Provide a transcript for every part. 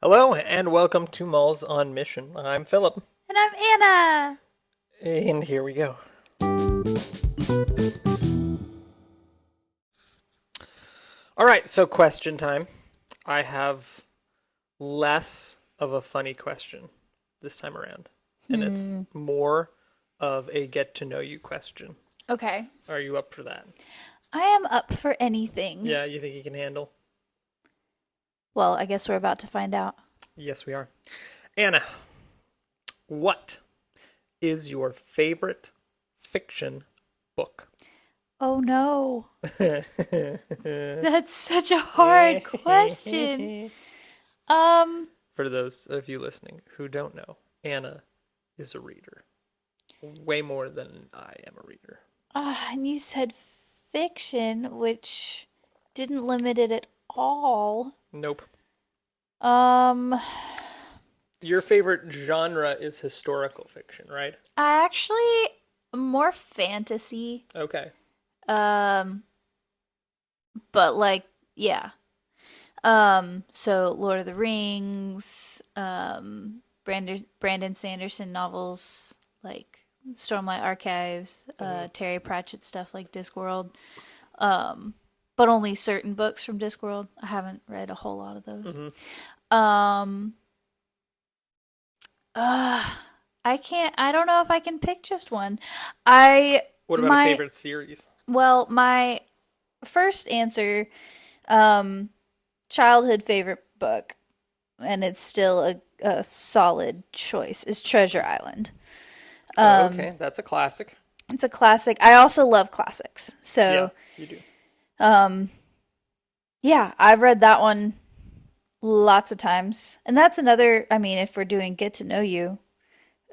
Hello and welcome to Malls on Mission. I'm Philip, And I'm Anna. and here we go. All right, so question time. I have less of a funny question this time around, and it's more of a get to know you question. Okay. Are you up for that? I am up for anything. Yeah, you think you can handle? Well, I guess we're about to find out. Yes, we are. Anna, what is your favorite fiction book? Oh no. That's such a hard question. For those of you listening who don't know, Anna is a reader. Way more than I am a reader. And you said fiction, which didn't limit it at all. Nope. Um, Your favorite genre is historical fiction, right? I actually more fantasy. Okay. But like, yeah. So Lord of the Rings, Brandon Sanderson novels like Stormlight Archives, Terry Pratchett stuff like Discworld. But only certain books from Discworld. I haven't read a whole lot of those. I don't know if I can pick just one. What about a favorite series? Well, my first answer, childhood favorite book, and it's still a solid choice, is Treasure Island. Okay, that's a classic. It's a classic. I also love classics. So, yeah, you do. Yeah, I've read that one lots of times. And that's another, I mean, if we're doing get to know you,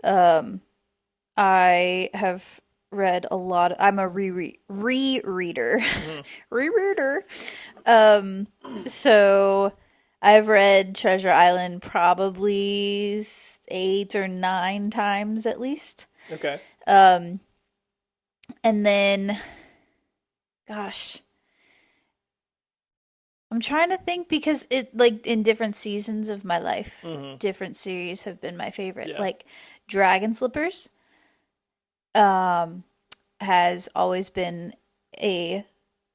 I have read a lot. I'm a rereader. Rereader. So I've read Treasure Island probably 8 or 9 times at least. Okay. And then, gosh, I'm trying to think because it, like, in different seasons of my life, different series have been my favorite. Yeah. Like Dragon Slippers has always been a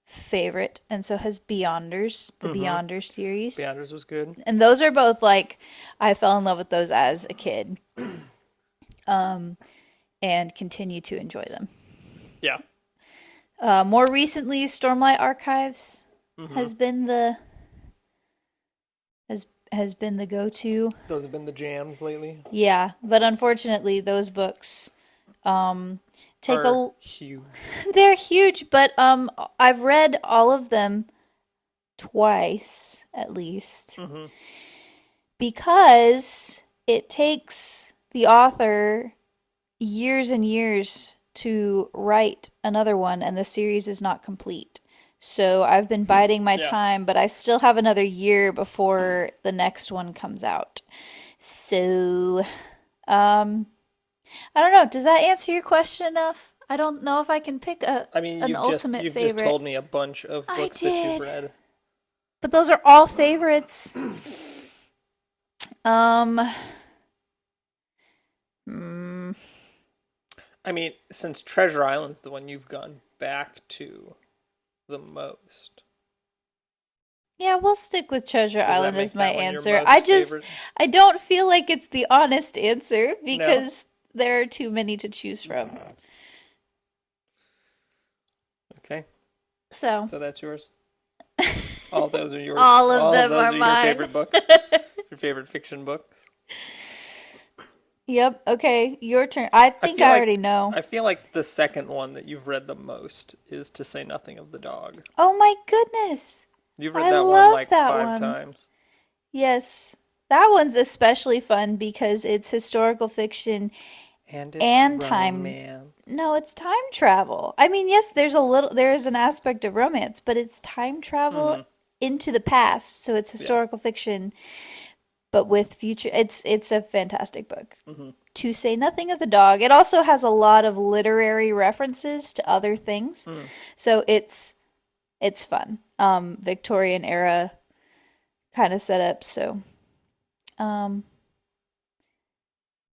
favorite, and so has Beyonders, the Beyonders series. Beyonders was good. And those are both, like, I fell in love with those as a kid, and continue to enjoy them. Yeah. More recently, Stormlight Archives has been the go-to. Those have been the jams lately. Yeah, but unfortunately, those books take Are huge. They're huge, but I've read all of them twice at least, because it takes the author years and years to write another one, and the series is not complete. So I've been biding my time, but I still have another year before the next one comes out. So, I don't know. Does that answer your question enough? I don't know if I can pick an ultimate you've favorite. just told me a bunch of books that you've read. But those are all favorites. I mean, since Treasure Island's the one you've gone back to the most. Yeah, we'll stick with Treasure Island as my answer. Favorite? I don't feel like it's the honest answer because there are too many to choose from. Okay. So that's yours. All those are yours. All of them those are mine. Your favorite books. Your favorite fiction books. Yep. Okay, your turn. I think I already know. I feel like the second one that you've read the most is To Say Nothing of the Dog. Oh my goodness. You've read that one like 5 times. Yes. That one's especially fun because it's historical fiction and time. No, it's time travel. I mean, yes, there is an aspect of romance, but it's time travel into the past. So it's historical fiction, but with future. It's a fantastic book. To Say Nothing of the Dog. It also has a lot of literary references to other things. So it's fun. Victorian era kind of setup. So, um,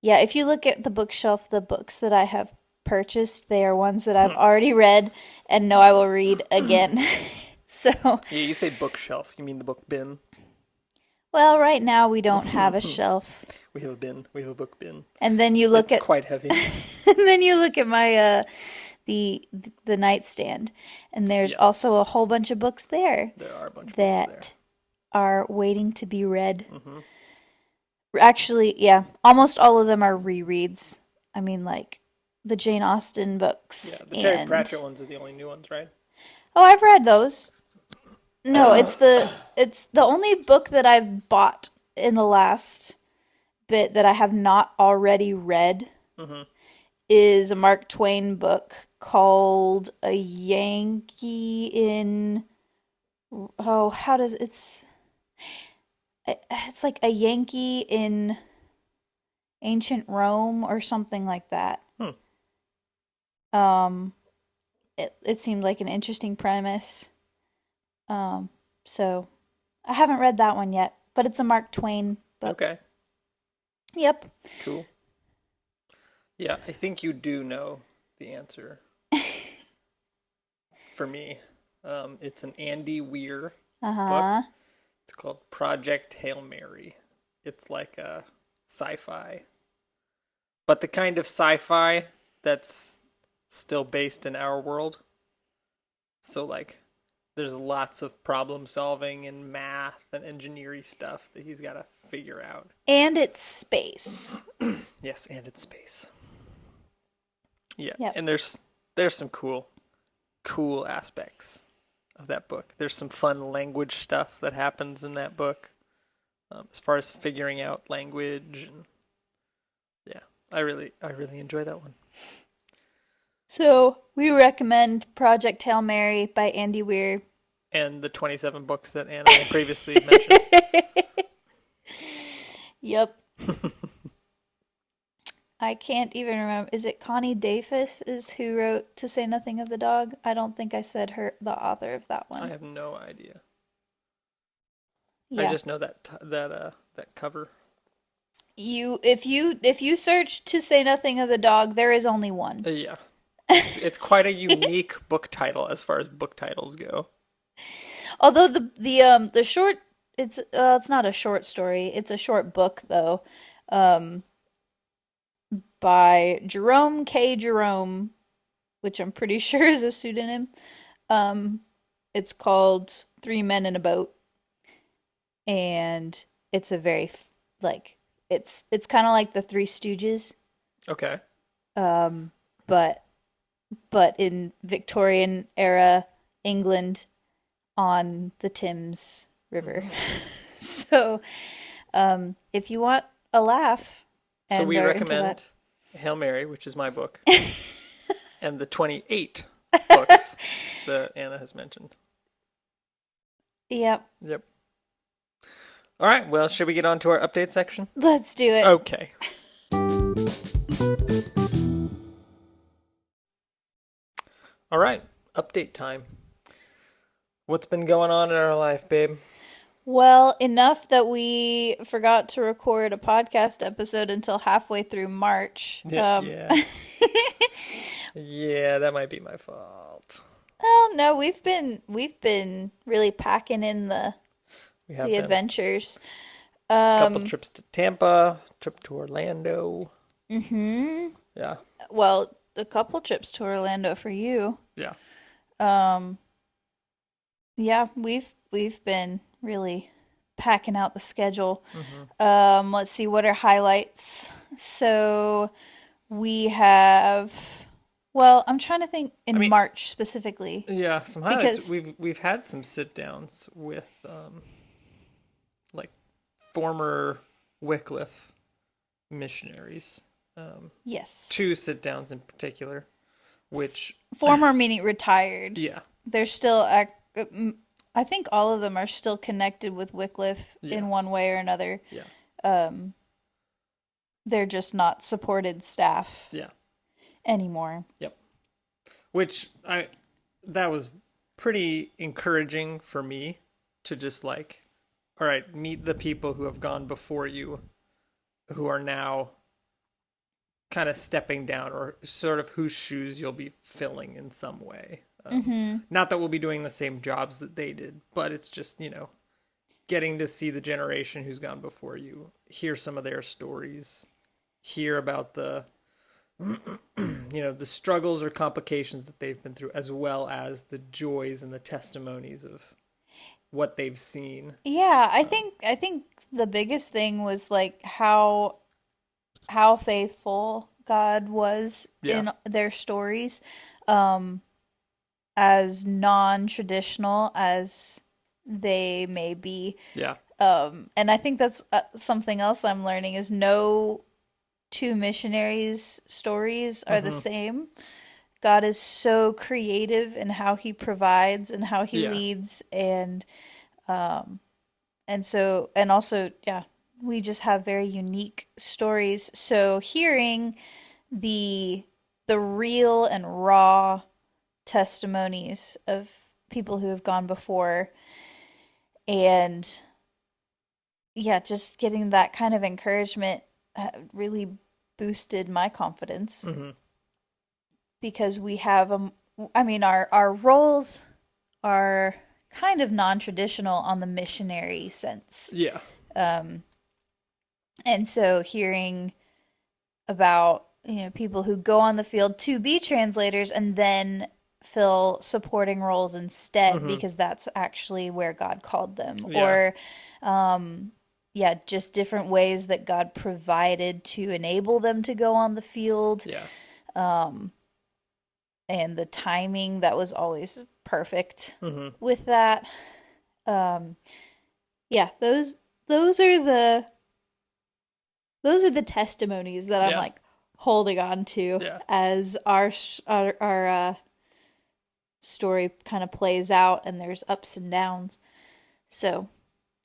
yeah, if you look at the bookshelf, the books that I have purchased, they are ones that I've already read and know I will read again. So, Yeah, you say bookshelf. You mean the book bin? well, right now we don't have a shelf. We have a bin. We have a book bin. And then you look It's quite heavy. and then you look at my the nightstand, and there's Yes. also a whole bunch of books there There are a bunch of that books are waiting to be read. there. Actually, yeah, almost all of them are rereads. I mean, like the Jane Austen books. Yeah, the Terry and... Pratchett ones are the only new ones, right? Oh, I've read those. No, it's the only book that I've bought in the last bit that I have not already read is a Mark Twain book called A Yankee in how does it's like A Yankee in Ancient Rome or something like that. It seemed like an interesting premise. So I haven't read that one yet, but it's a Mark Twain book. Okay, Yep. cool. Yeah, I think you do know the answer. For me, it's an Andy Weir book. It's called Project Hail Mary. It's like a sci-fi, but the kind of sci-fi that's still based in our world. So like, there's lots of problem solving and math and engineering stuff that he's got to figure out. And it's space. Yes, and it's space. Yeah, Yep. and there's some cool aspects of that book. There's some fun language stuff that happens in that book, as far as figuring out language, and yeah, I really enjoy that one. So we recommend Project Hail Mary by Andy Weir. And the 27 books that Anna previously mentioned. Yep. I can't even remember. Is it Connie Davis is who wrote To Say Nothing of the Dog? I don't think I said the author of that one. I have no idea. Yeah. I just know that cover. If you search To Say Nothing of the Dog, there is only one. Yeah. It's quite a unique book title as far as book titles go. Although the short it's not a short story, it's a short book though. By Jerome K. Jerome, which I'm pretty sure is a pseudonym. It's called Three Men in a Boat. And it's a very it's kind of like the Three Stooges. Okay. But in Victorian era England on the Thames River. So, if you want a laugh, so we recommend Hail Mary, which is my book, and the 28 books that Anna has mentioned. Yep. Yep. All right. Well, should we get on to our update section? Let's do it. Okay. All right, update time. What's been going on in our life, babe? Well, enough that we forgot to record a podcast episode until halfway through March. Yeah. Yeah, that might be my fault. Oh no, we've been really packing in the adventures. A couple trips to Tampa, trip to Orlando. Mm-hmm. Yeah. Well, a couple trips to Orlando for you. Yeah. Yeah, we've been really packing out the schedule. Mm-hmm. Let's see, what are highlights? So we have, well, I'm trying to think in March specifically. Yeah, some highlights. We've had some sit downs with like former Wycliffe missionaries. Yes. 2 sit downs in particular, which former meaning retired. Yeah. They're still I think all of them are still connected with Wycliffe in one way or another. Yeah. They're just not supported staff. Yeah. Anymore. Yep. Which that was pretty encouraging for me to just like, all right, meet the people who have gone before you, who are now kind of stepping down, or sort of whose shoes you'll be filling in some way. Not that we'll be doing the same jobs that they did, but it's just, getting to see the generation who's gone before you, hear some of their stories, hear about the the struggles or complications that they've been through, as well as the joys and the testimonies of what they've seen. Yeah, I think the biggest thing was like how faithful God was in their stories, as non-traditional as they may be. Yeah. And I think that's something else I'm learning is no two missionaries' stories are the same. God is so creative in how he provides and how he leads, and also, we just have very unique stories. So hearing the real and raw testimonies of people who have gone before, and just getting that kind of encouragement really boosted my confidence, because we have our roles are kind of non-traditional on the missionary sense. Yeah. And so hearing about people who go on the field to be translators and then fill supporting roles instead, because that's actually where God called them. Or just different ways that God provided to enable them to go on the field. And the timing that was always perfect with that. Those are the testimonies that I'm like holding on to as our story kind of plays out, and there's ups and downs. So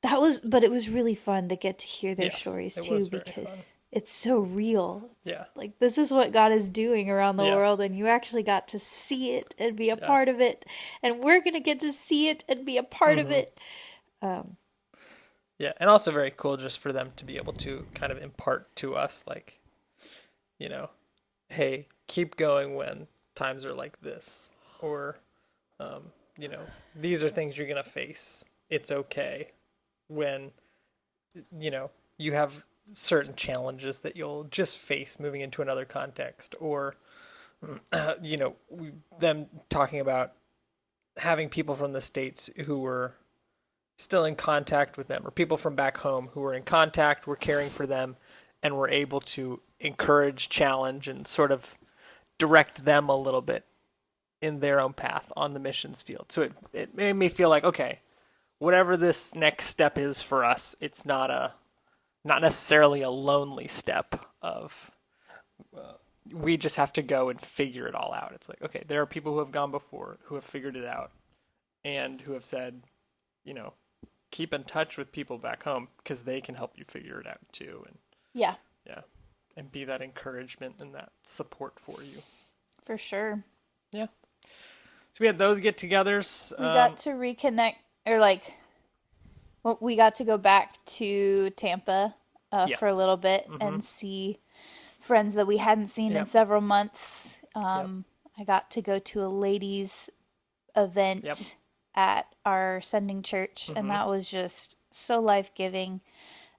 but it was really fun to get to hear their stories too, because it's so real. It's like, this is what God is doing around the world, and you actually got to see it and be a part of it, and we're going to get to see it and be a part of it. And also very cool just for them to be able to kind of impart to us, like, hey, keep going when times are like this, or, these are things you're going to face. It's okay when, you have certain challenges that you'll just face moving into another context, or, them talking about having people from the States who were still in contact with them, or people from back home who were in contact, were caring for them, and were able to encourage, challenge, and sort of direct them a little bit in their own path on the missions field. So it made me feel like, okay, whatever this next step is for us, it's not necessarily a lonely step of we just have to go and figure it all out. It's like, okay, there are people who have gone before, who have figured it out, and who have said, keep in touch with people back home because they can help you figure it out too. And and be that encouragement and that support for you. For sure. Yeah. So we had those get-togethers. We got to reconnect, or we got to go back to Tampa for a little bit and see friends that we hadn't seen in several months. I got to go to a ladies' event at our sending church, and that was just so life-giving.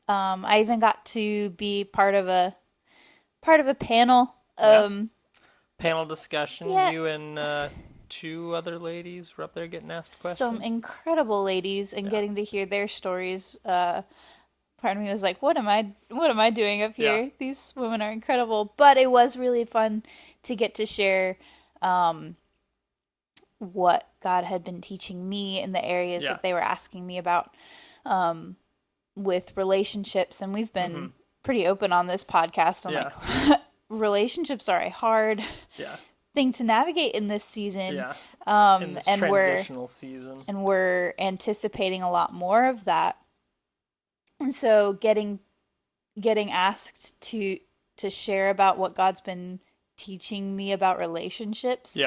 I even got to be part of a panel. Panel discussion. You and two other ladies were up there getting asked questions. Some incredible ladies, and getting to hear their stories. Part of me was like, what am I doing up here? Yeah. These women are incredible. But it was really fun to get to share what God had been teaching me in the areas that they were asking me about with relationships. And we've been pretty open on this podcast. I'm like, relationships are a hard thing to navigate in this season. In this transitional season. And we're anticipating a lot more of that. And so getting asked to share about what God's been teaching me about relationships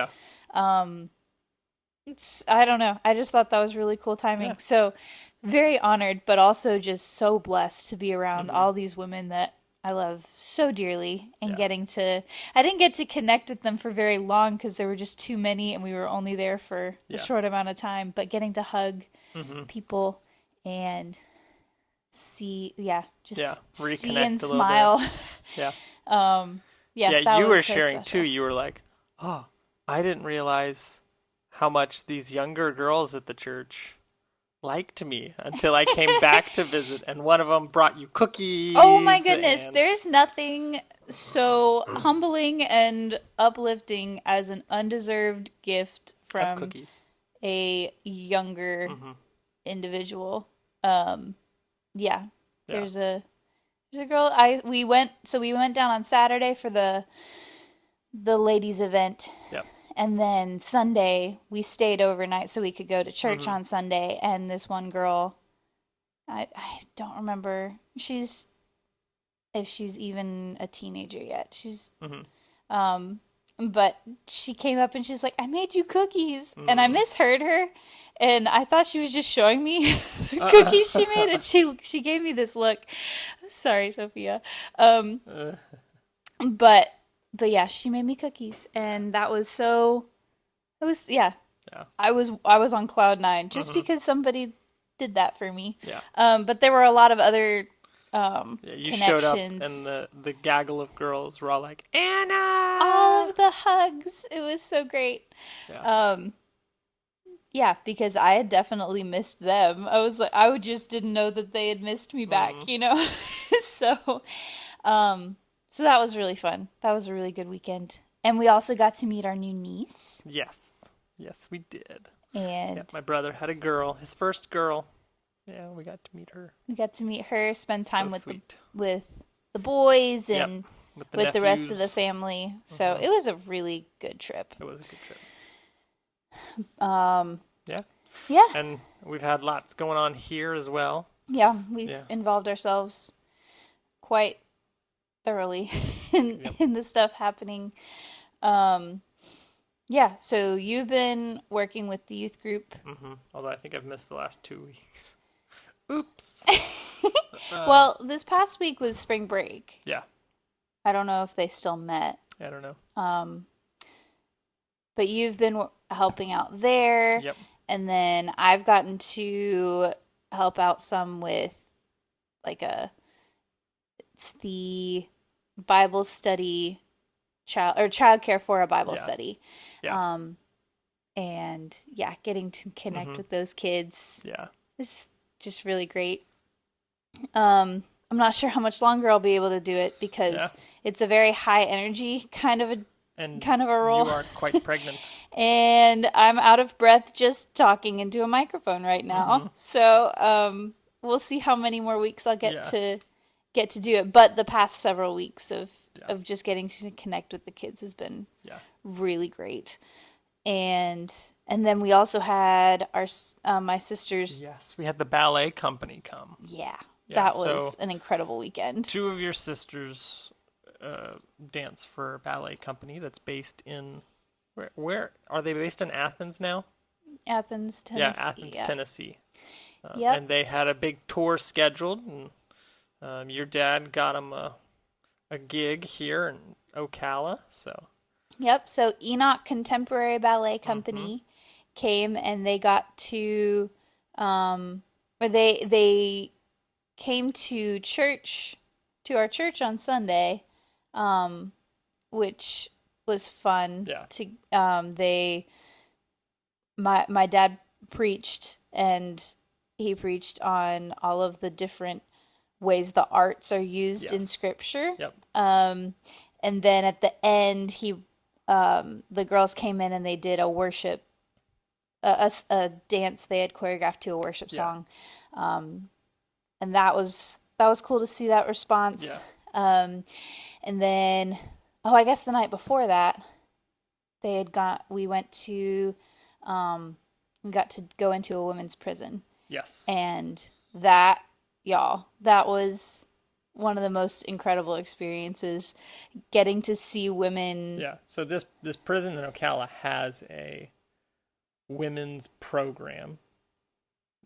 I don't know. I just thought that was really cool Yeah. timing. So very honored, but also just so blessed to be around Hmm. all these women that I love so dearly and Yeah. I didn't get to connect with them for very long because there were just too many and we were only there for a Yeah. short amount of time, but getting to hug Hmm. people and see, yeah, Yeah. just see and Reconnect a little bit. smile. Yeah. Yeah, Yeah. that You was were so sharing too. special. You were like, oh, I didn't realize how much these younger girls at the church liked me until I came back to visit, and one of them brought you Oh my cookies goodness, and there's nothing so humbling and uplifting as an undeserved gift of from cookies. a younger Hmm. individual. Um, yeah, Yeah. there's a there's a girl we went down on Saturday for the ladies event, Yep. and then Sunday we stayed overnight so we could go to church Hmm. on Sunday. And this one girl, I don't remember if she's even a teenager yet. Hmm. Um, but she came up and she's like, "I made you cookies," and I Mm. misheard her, and I thought she was just showing me the cookies she made, and she gave me this look. Sorry, Sophia. Um, Uh, but but yeah, she made me cookies, and that was so. It was yeah. yeah. I was on cloud nine just Hmm. because somebody did that for me. Yeah. But there were a lot of other Yeah. You showed up, and connections. the gaggle of girls were all like, All Anna. of the hugs. It was so great. Yeah. Um, yeah, because I had definitely missed them. I was like, just didn't know that they had missed me Hmm. back. So, um, so that was really fun. That was a really good weekend. And we also got to meet our new niece, Yes. Yes, we did. Yeah. and My brother had a girl, his first girl. Yeah, we got to meet her. we got to meet her, spend So time with the sweet. with the boys Yep. and With the with the rest of the nephews. family. So Hmm. it was a really good trip. It was a good trip. Um, Yeah. yeah, And we've had lots going on here as well. yeah, we've Yeah. involved ourselves quite thoroughly in Yep. in the stuff happening. Um, yeah, so you've been working with the youth group. Although I think I've missed the last 2 weeks. Oops. Well, this past week was spring break. Yeah. I don't know if they still met. I don't know. But you've been helping out there, Yep. and then I've gotten to help out some with like it's the Bible study childcare for a Bible Yeah. study. Yeah. And yeah, getting to connect Hmm. with those kids Yeah. is just really great. I'm not sure how much longer I'll be able to do it because Yeah. it's a very high energy And kind of a you role. are quite pregnant. And I'm out of breath just talking into a microphone right now. So we'll see how many more weeks I'll Yeah. get to do it. But the past several weeks Yeah. of just getting to connect with the kids has been Yeah. really great. And then we also had my sister's. Yes. We had the ballet company come. Yeah, Yeah, that was so an incredible weekend. two of your sisters dance for a ballet company that's based in where are they based in Athens now? Athens, Tennessee. Yeah, Athens, Tennessee. Yep. And they had a big tour scheduled, and your dad got them a gig here in Ocala. So Yep. So Enoch Contemporary Ballet Company came and they got to, or they came to church, to our church on Sunday, which was fun. Yeah. My dad preached, and he preached on all of the different ways the arts are used in Yes. Scripture. yep, And then at the end, the girls came in and they did a worship, a dance they had choreographed to a worship Yeah. song, and that was cool to see that response. And then, I guess the night before that, we got to go into a women's prison, yes, and that was one of the most incredible experiences, getting to see women. yeah. So this prison in Ocala has a women's program,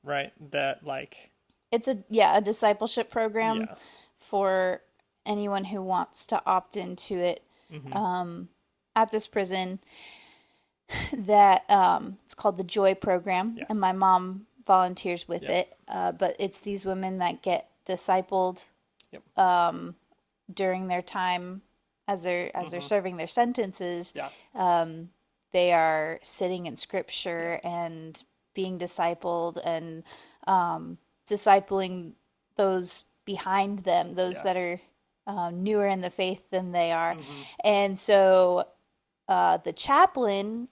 right? That like It's a discipleship program yeah. for anyone who wants to opt into it at this prison that it's called the Joy Program, Yes. and my mom volunteers with Yep. it. But it's these women that get discipled Yep. during their time as they're serving their sentences. Yeah. They are sitting in scripture and being discipled and discipling those behind them, those that are newer in the faith than they are. And so the chaplain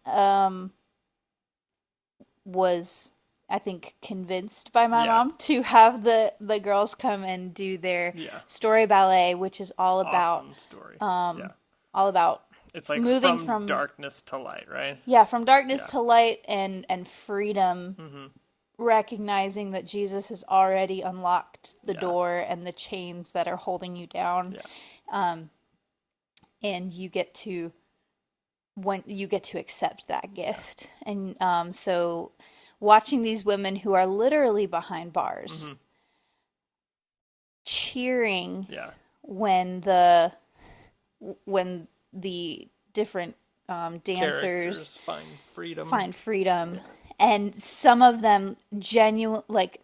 was, I think, convinced by my mom to have the girls come and do their story ballet, which is all about Awesome story. all about It's like moving from darkness to light, right? yeah, from darkness to light and freedom, recognizing that Jesus has already unlocked the door and the chains that are holding you down. And you get to accept that gift. And so watching these women who are literally behind bars cheering when the different dancers find freedom, and some of them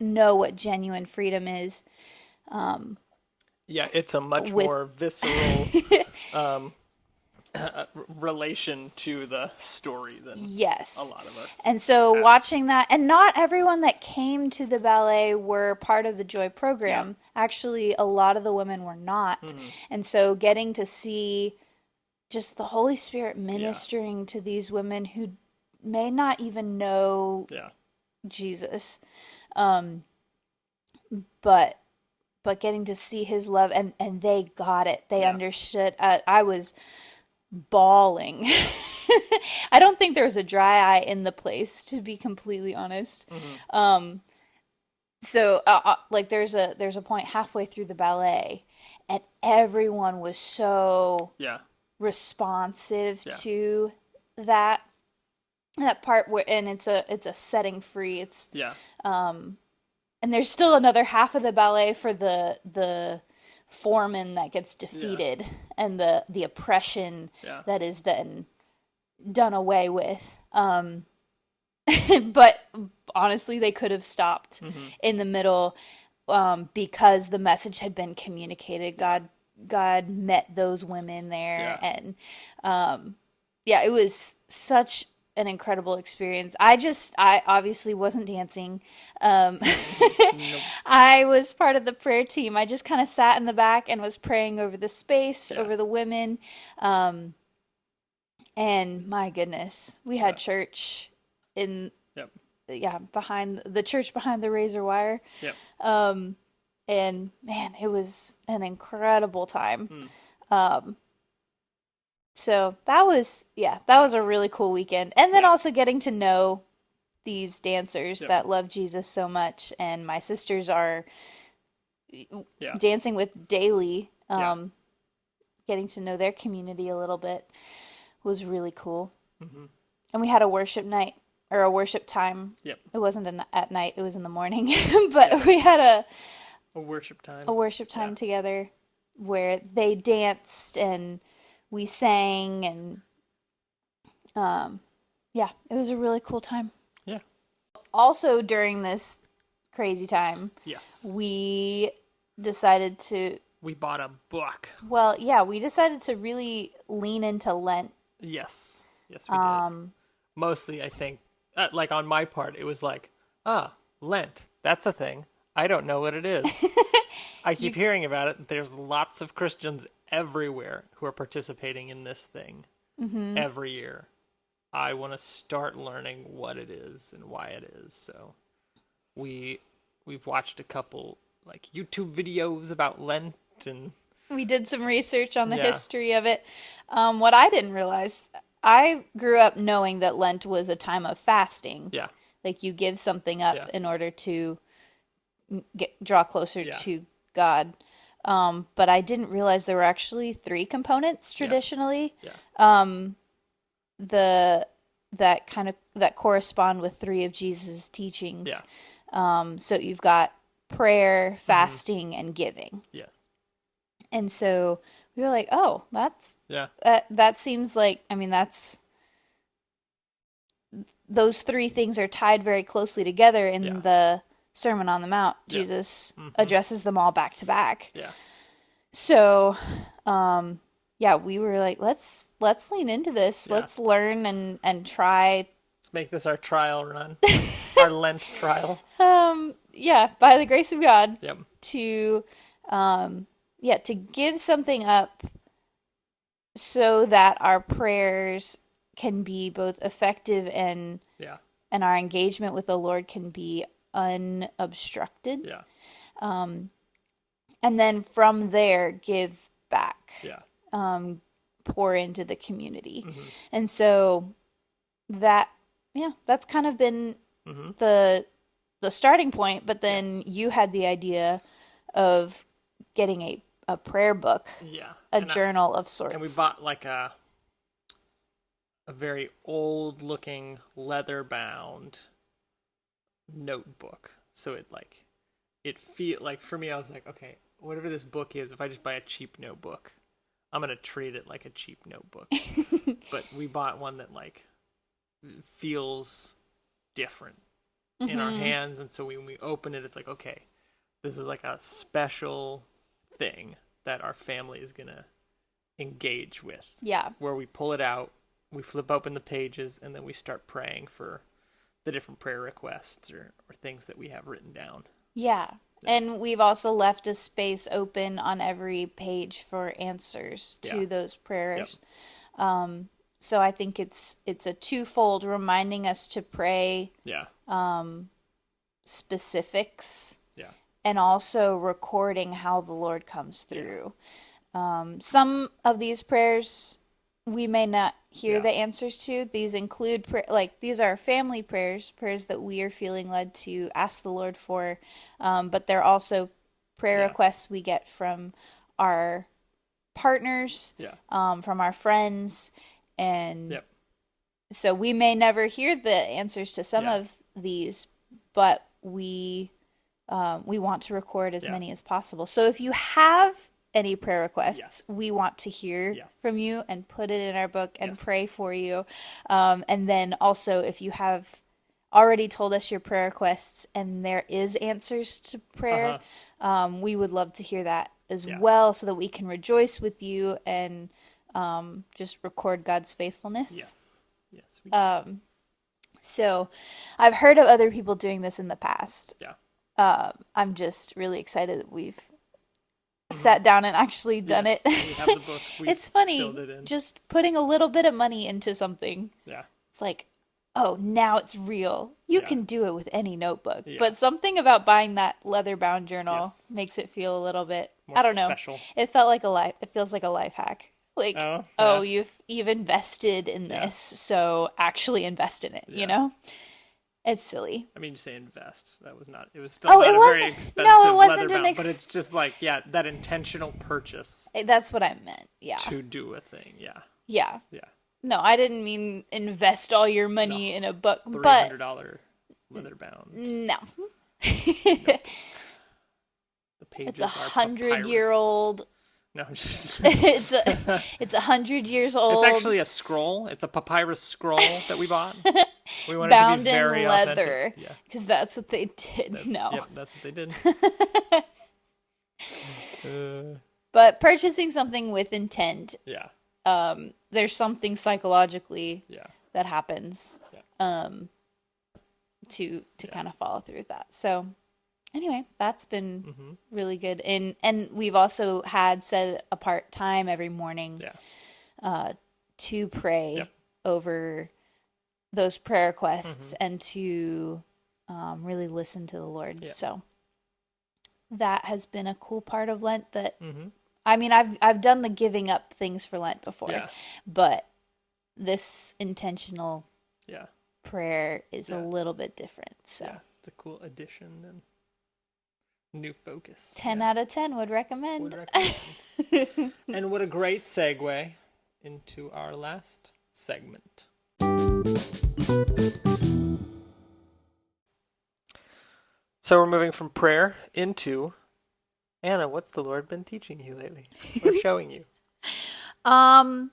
know what genuine freedom is. It's a much more visceral relation to the story than a lot of us. And so watching that, and not everyone that came to the ballet were part of the Joy program. Actually, a lot of the women were not. And so getting to see just the Holy Spirit ministering to these women who may not even know Jesus, but getting to see his love, and they got it. They understood. I was bawling. I don't think there was a dry eye in the place, to be completely honest. So like there's a point halfway through the ballet, and everyone was so responsive to that part where, and it's a setting free. It's and there's still another half of the ballet for the foreman that gets defeated and the oppression that is then done away with. But honestly, they could have stopped in the middle because the message had been communicated. God met those women there, and it was such an incredible experience. I obviously wasn't dancing. Nope. I was part of the prayer team. I just kind of sat in the back and was praying over the space, over the women. And my goodness, we had church in, behind the church behind the razor wire. And man, it was an incredible time. So that was a really cool weekend. And then also getting to know these dancers that love Jesus so much. And my sisters are dancing with daily. Getting to know their community a little bit was really cool. And we had a worship night, or a worship time. It wasn't at night, it was in the morning. But we had a worship time together where they danced and we sang, and it was a really cool time. Also during this crazy time, we decided to... We bought a book. Well, we decided to really lean into Lent. Yes, we did. Mostly, I think, like on my part, it was like, Lent, that's a thing. I don't know what it is. I keep hearing about it. There's lots of Christians everywhere who are participating in this thing every year. I want to start learning what it is and why it is. So we've watched a couple like YouTube videos about Lent, and we did some research on the history of it. What I didn't realize, I grew up knowing that Lent was a time of fasting. Like you give something up in order to draw closer to God. But I didn't realize there were actually 3 components traditionally. The that correspond with three of Jesus' teachings. Yeah. So you've got prayer, fasting, and giving. Yes. And so we were like, oh, Yeah. that seems like, I mean, those three things are tied very closely together in Yeah. the Sermon on the Mount. Yeah. Jesus addresses them all back to back. Yeah. So, yeah, we were like, let's lean into this. Yeah. Let's learn and try. Let's make this our trial run. Our Lent trial. Yeah, by the grace of God, Yep. to to give something up so that our prayers can be both effective and Yeah. our engagement with the Lord can be unobstructed. Yeah. And then from there, give back. Yeah. Pour into the community. And so that's kind of been the starting point. But then you had the idea of getting a prayer book, a journal of sorts. And we bought like a very old looking leather bound notebook. So it feel like, for me, I was like, okay, whatever this book is, if I just buy a cheap notebook, I'm going to treat it like a cheap notebook. But we bought one that like feels different in our hands. And so when we open it, it's like, okay, this is like a special thing that our family is going to engage with. Yeah. Where we pull it out, we flip open the pages, and then we start praying for the different prayer requests or things that we have written down. Yeah. And we've also left a space open on every page for answers to those prayers. Yep. So I think it's a twofold, reminding us to pray specifics, and also recording how the Lord comes through. Some of these prayers we may not hear the answers to. These include these are family prayers that we are feeling led to ask the Lord for, but they're also prayer requests we get from our partners, from our friends, and so we may never hear the answers to some of these, but we want to record as many as possible. So if you have any prayer requests, we want to hear from you and put it in our book and pray for you. And then also, if you have already told us your prayer requests and there is answers to prayer, we would love to hear that as well, so that we can rejoice with you and just record God's faithfulness. Yes, we can. So I've heard of other people doing this in the past. Yeah. I'm just really excited that we've sat down and actually done it. We have the book. It's funny, filled it in. just putting a little bit of money into something. Yeah. It's like, oh, now it's real. You can do it with any notebook. But something about buying that leather-bound journal makes it feel a little bit, more I don't know. special. It feels like a life hack. Like, you've invested in this, so actually invest in it, you know? It's silly. I mean, you say invest. That was not. It was still not a very expensive it wasn't leather bound, but it's just like that intentional purchase. That's what I meant. Yeah. To do a thing. Yeah. Yeah. Yeah. No, I didn't mean invest all your money in a book, but $300 leather bound. No. The pages It's 100-year-old. No, I'm just. it's 100 years old. It's actually a scroll. It's a papyrus scroll that we bought. We wanted bound to be very in leather. authentic. Yeah, because that's what they did. Yep, that's what they did. But purchasing something with intent. Yeah. There's something psychologically. Yeah. That happens. Yeah. To kind of follow through with that. So. Anyway, that's been really good. And we've also had set apart time every morning to pray over those prayer requests and to really listen to the Lord. Yeah. So that has been a cool part of Lent that, I mean, I've done the giving up things for Lent before, but this intentional prayer is a little bit different. So it's a cool addition and new focus. 10 out of 10 would recommend. And what a great segue into our last segment. So we're moving from prayer into Anna. What's the Lord been teaching you lately or showing you? I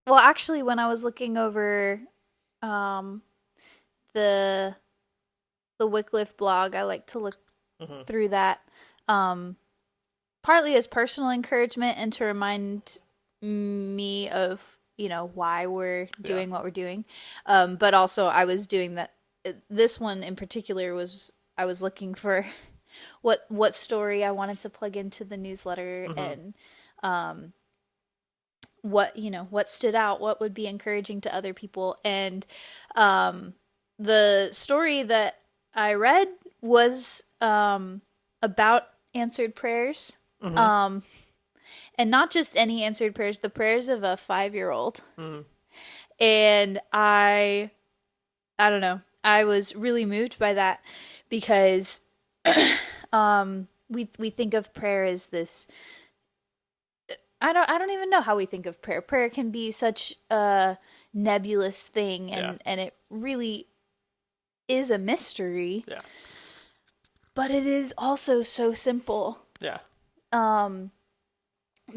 well, actually, when I was looking over the Wycliffe blog, I like to look through that, partly as personal encouragement and to remind me of why we're doing what we're doing, but also I was doing that. This one in particular I was looking for what story I wanted to plug into the newsletter, and what stood out, what would be encouraging to other people. And the story that I read was about answered prayers. And not just any answered prayers, the prayers of a 5-year-old. And I don't know, I was really moved by that because we think of prayer as this. I don't even know how we think of prayer. Prayer can be such a nebulous thing, and it really is a mystery. Yeah. But it is also so simple. Yeah.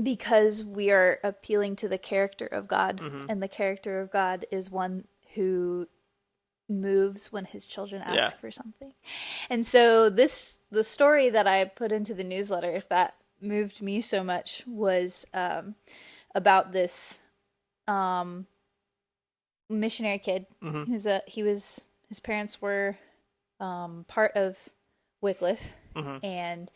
Because we are appealing to the character of God, and the character of God is one who moves when his children ask for something. And so the story that I put into the newsletter, if that moved me so much, was about this missionary kid. His parents were part of Wycliffe, and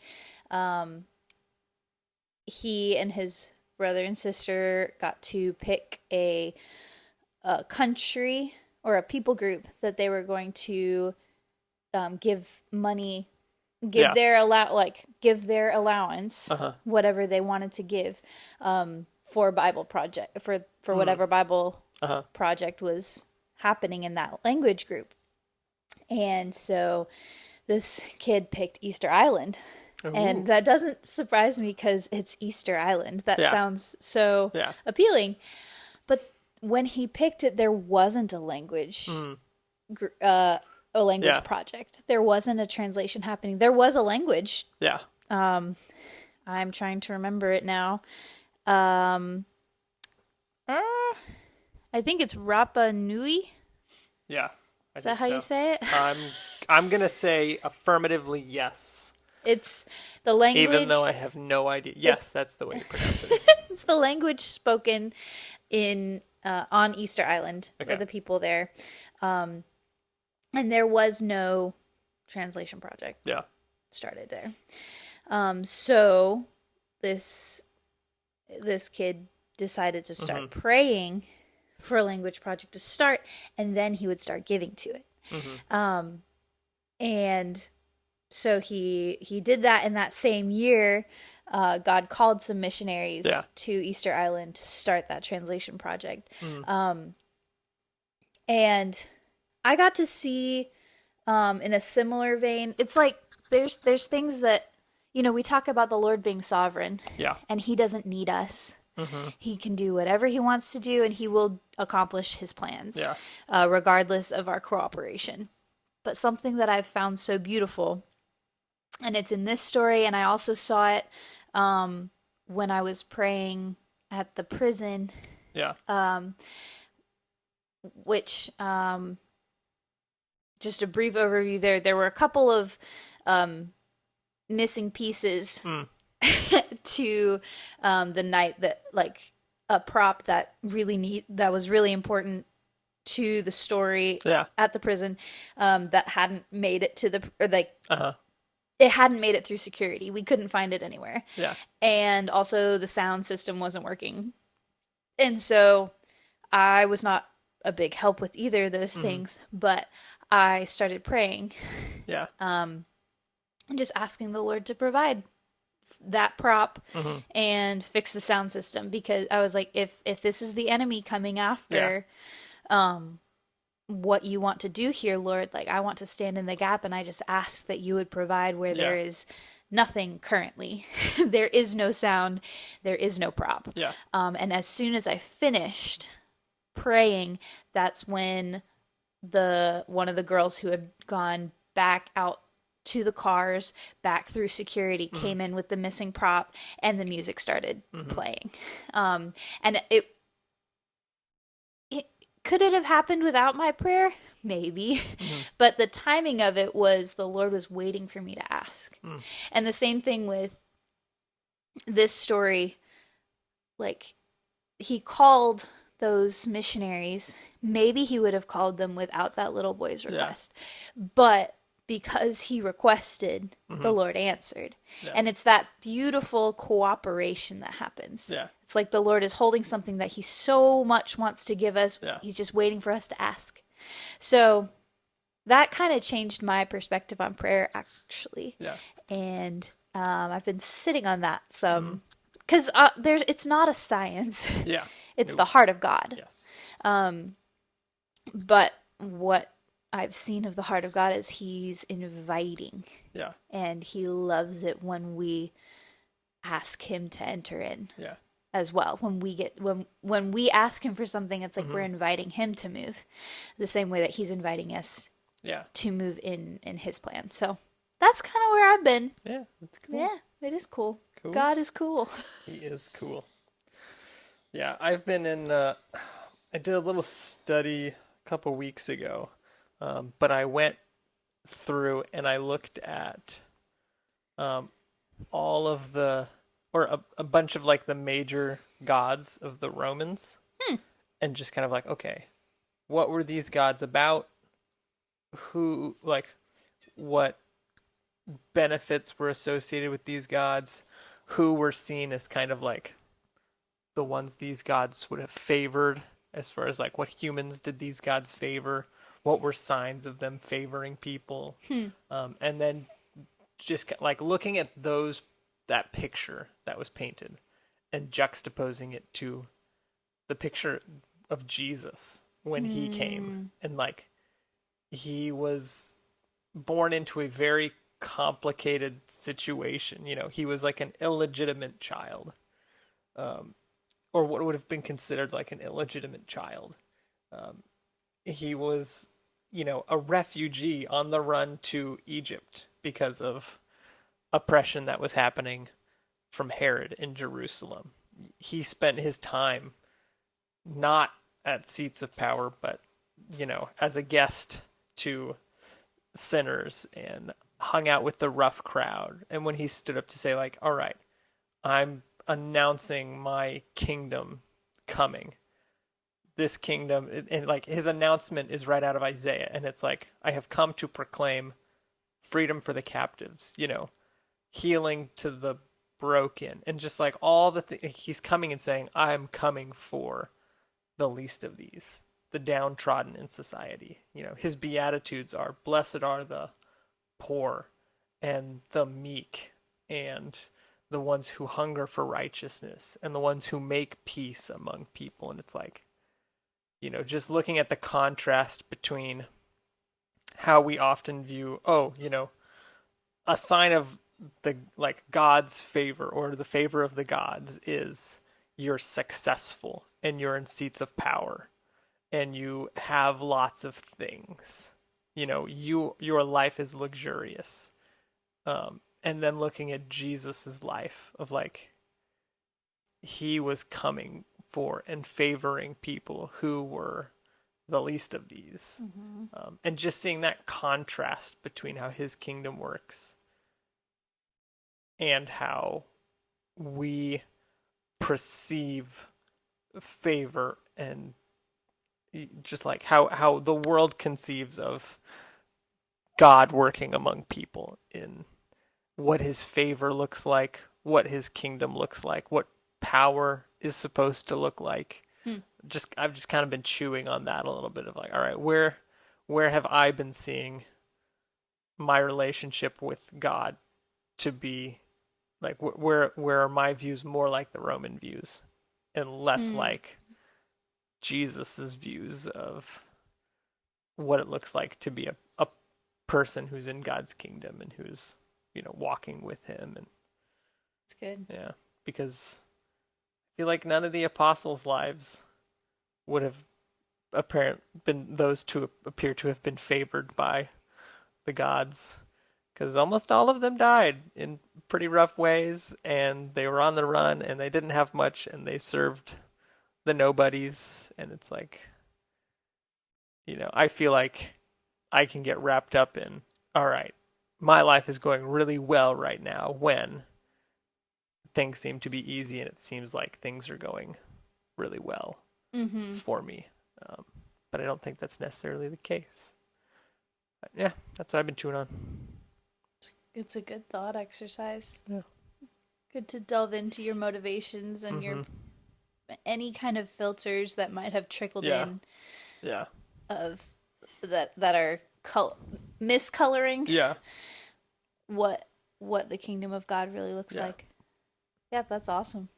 he and his brother and sister got to pick a country or a people group that they were going to give money, give their allowance, whatever they wanted to give, for Bible project, for whatever Bible project was happening in that language group. And so this kid picked Easter Island. Ooh. And that doesn't surprise me because it's Easter Island. That sounds so appealing. But when he picked it, there wasn't a language project. There wasn't a translation happening. There was a language. Yeah. I'm trying to remember it now. I think it's Rapa Nui. Yeah. Is that how you say it? I'm gonna say affirmatively yes. It's the language. Even though I have no idea. Yes, that's the way you pronounce it. It's the language spoken in on Easter Island for the people there. And there was no translation project started there. So this kid decided to start praying for a language project to start, and then he would start giving to it. And so he did that in that same year. God called some missionaries to Easter Island to start that translation project. And I got to see, in a similar vein, it's like there's things that, we talk about the Lord being sovereign, and he doesn't need us. He can do whatever he wants to do, and he will accomplish his plans, regardless of our cooperation. But something that I've found so beautiful, and it's in this story, and I also saw it when I was praying at the prison, which, just a brief overview there were a couple of missing pieces to the night, that like a prop that was really important to the story at the prison, that hadn't made it to it hadn't made it through security. We couldn't find it anywhere. Yeah. And also the sound system wasn't working. And so I was not a big help with either of those things, but I started praying. Yeah. And just asking the Lord to provide that prop and fix the sound system, because I was like, if this is the enemy coming after what you want to do here, Lord, like I want to stand in the gap, and I just ask that you would provide where there is nothing currently. There is no sound, there is no prop. Yeah. And as soon as I finished praying, that's when the one of the girls who had gone back out to the cars, back through security, came in with the missing prop, and the music started playing. And it could it have happened without my prayer? Maybe. But the timing of it was the Lord was waiting for me to ask. And the same thing with this story, like he called those missionaries. Maybe he would have called them without that little boy's request. But because he requested, the Lord answered. And it's that beautiful cooperation that happens. It's like the Lord is holding something that he so much wants to give us. He's just waiting for us to ask. So that kind of changed my perspective on prayer, actually. And I've been sitting on that some, because it's not a science. It's the heart of God. But what I've seen of the heart of God is he's inviting. And he loves it when we ask him to enter in. As well. When we ask him for something, it's like we're inviting him to move, the same way that he's inviting us to move in his plan. So that's kind of where I've been. That's cool. Yeah, it is cool. God is cool. He is cool. Yeah, I've been in. I did a little study a couple weeks ago, but I went through and I looked at all of the. Or a bunch of like the major gods of the Romans, and just kind of like, okay, what were these gods about? Who, like, what benefits were associated with these gods? Who were seen as kind of like the ones these gods would have favored, as far as like what humans did these gods favor? What were signs of them favoring people? And then just like looking at that picture that was painted and juxtaposing it to the picture of Jesus when he came, and like he was born into a very complicated situation. You know, he was like an illegitimate child, or what would have been considered like an illegitimate child. He was, you know, a refugee on the run to Egypt because of oppression that was happening from Herod in Jerusalem. He spent his time not at seats of power, but, you know, as a guest to sinners, and hung out with the rough crowd. And when he stood up to say, like, all right, I'm announcing my kingdom coming. This kingdom, and like his announcement is right out of Isaiah, and it's like, I have come to proclaim freedom for the captives, you know, healing to the broken, and just like all the he's coming and saying, I'm coming for the least of these, the downtrodden in society. You know, his beatitudes are, blessed are the poor and the meek and the ones who hunger for righteousness and the ones who make peace among people. And it's like, you know, just looking at the contrast between how we often view, you know, a sign of the like God's favor or the favor of the gods is you're successful and you're in seats of power and you have lots of things. You know, your life is luxurious. And then looking at Jesus's life of like, he was coming for and favoring people who were the least of these. And just seeing that contrast between how his kingdom works and how we perceive favor, and just like how the world conceives of God working among people, in what his favor looks like, what his kingdom looks like, what power is supposed to look like. I've just kind of been chewing on that a little bit of like, all right, where have I been seeing my relationship with God to be like, where are my views more like the Roman views and less like Jesus's views of what it looks like to be a person who's in God's kingdom and who's, you know, walking with him. And it's good. Yeah, because I feel like none of the apostles' lives would have been those two appear to have been favored by the gods, because almost all of them died in pretty rough ways, and they were on the run, and they didn't have much, and they served the nobodies, and it's like, I feel like I can get wrapped up in, all right, my life is going really well right now when things seem to be easy, and it seems like things are going really well for me. But I don't think that's necessarily the case. But yeah, that's what I've been chewing on. It's a good thought exercise. Yeah. Good to delve into your motivations and your any kind of filters that might have trickled in. Yeah. Of that are miscoloring. Yeah. What the kingdom of God really looks like. Yeah, that's awesome.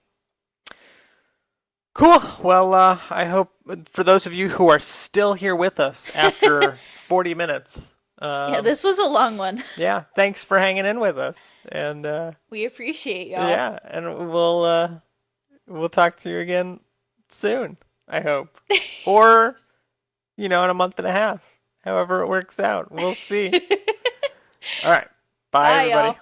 Cool. Well, I hope for those of you who are still here with us after 40 minutes. This was a long one. Yeah, thanks for hanging in with us, and we appreciate y'all. Yeah, and we'll talk to you again soon, I hope, or in a month and a half, however it works out. We'll see. All right, bye everybody. Y'all.